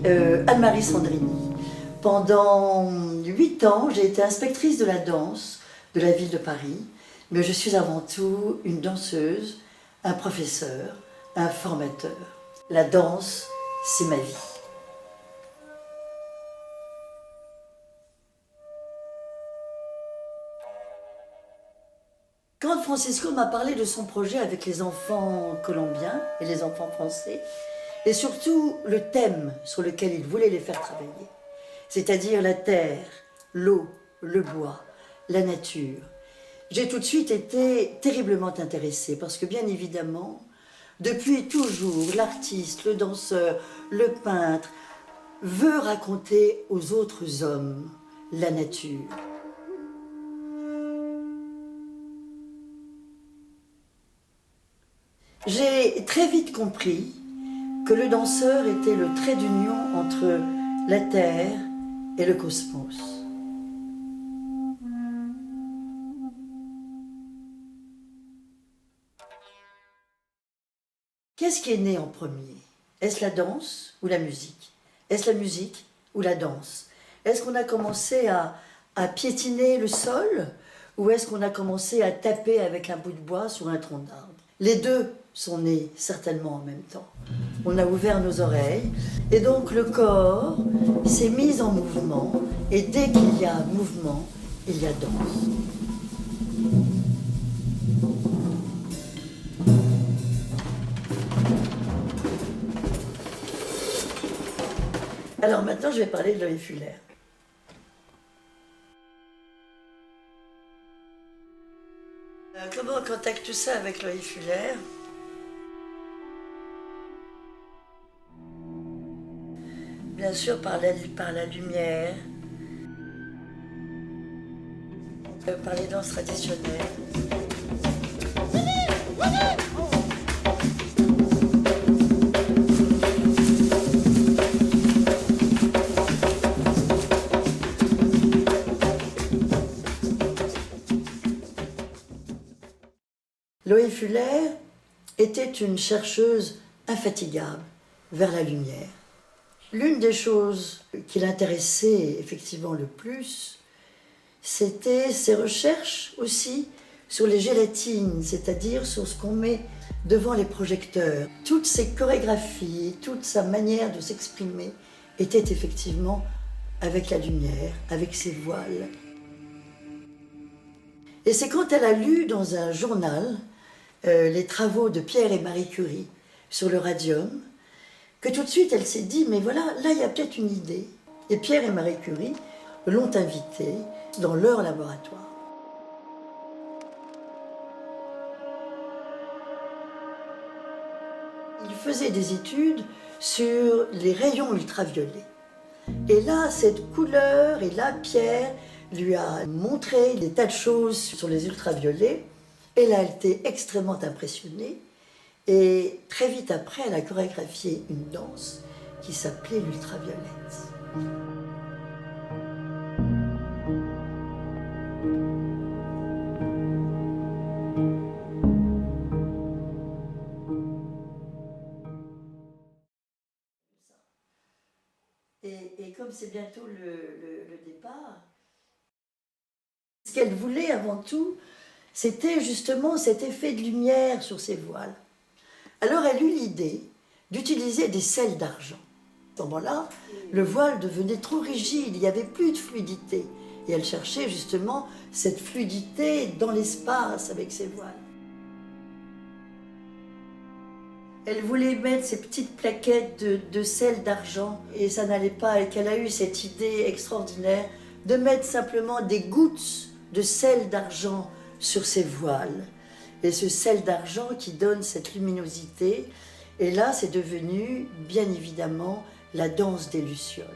Anne-Marie Sandrini. Pendant 8 ans, j'ai été inspectrice de la danse de la ville de Paris, mais je suis avant tout une danseuse, un professeur, un formateur. La danse, c'est ma vie. Quand Francisco m'a parlé de son projet avec les enfants colombiens et les enfants français, et surtout le thème sur lequel il voulait les faire travailler, c'est-à-dire la terre, l'eau, le bois, la nature, j'ai tout de suite été terriblement intéressée parce que bien évidemment, depuis toujours, l'artiste, le danseur, le peintre veut raconter aux autres hommes la nature. J'ai très vite compris que le danseur était le trait d'union entre la Terre et le cosmos. Qu'est-ce qui est né en premier? Est-ce la danse ou la musique? Est-ce la musique ou la danse? Est-ce qu'on a commencé à piétiner le sol ou est-ce qu'on a commencé à taper avec un bout de bois sur un tronc d'arbre? Les deux sont nés certainement en même temps. On a ouvert nos oreilles et donc le corps s'est mis en mouvement et dès qu'il y a mouvement, il y a danse. Alors maintenant, je vais parler de l'œil filaire. Comment on contacte tout ça avec l'œil filaire? Bien sûr par la lumière, par les danses traditionnelles. Loé Fuller était une chercheuse infatigable vers la lumière. L'une des choses qui l'intéressait effectivement le plus, c'était ses recherches aussi sur les gélatines, c'est-à-dire sur ce qu'on met devant les projecteurs. Toutes ses chorégraphies, toute sa manière de s'exprimer était effectivement avec la lumière, avec ses voiles. Et c'est quand elle a lu dans un journal les travaux de Pierre et Marie Curie sur le radium, que tout de suite elle s'est dit, mais voilà, là il y a peut-être une idée. Et Pierre et Marie Curie l'ont invitée dans leur laboratoire. Ils faisaient des études sur les rayons ultraviolets. Et là, cette couleur, et là, Pierre lui a montré des tas de choses sur les ultraviolets. Elle a été extrêmement impressionnée. Et très vite après, elle a chorégraphié une danse qui s'appelait l'ultraviolette. Et comme c'est bientôt le départ, ce qu'elle voulait avant tout, c'était justement cet effet de lumière sur ses voiles. Alors elle eut l'idée d'utiliser des sels d'argent. À ce moment-là, le voile devenait trop rigide, il n'y avait plus de fluidité. Et elle cherchait justement cette fluidité dans l'espace avec ses voiles. Elle voulait mettre ces petites plaquettes de sel d'argent et ça n'allait pas, et qu'elle a eu cette idée extraordinaire de mettre simplement des gouttes de sel d'argent sur ses voiles. Et ce sel d'argent qui donne cette luminosité. Et là, c'est devenu, bien évidemment, la danse des lucioles.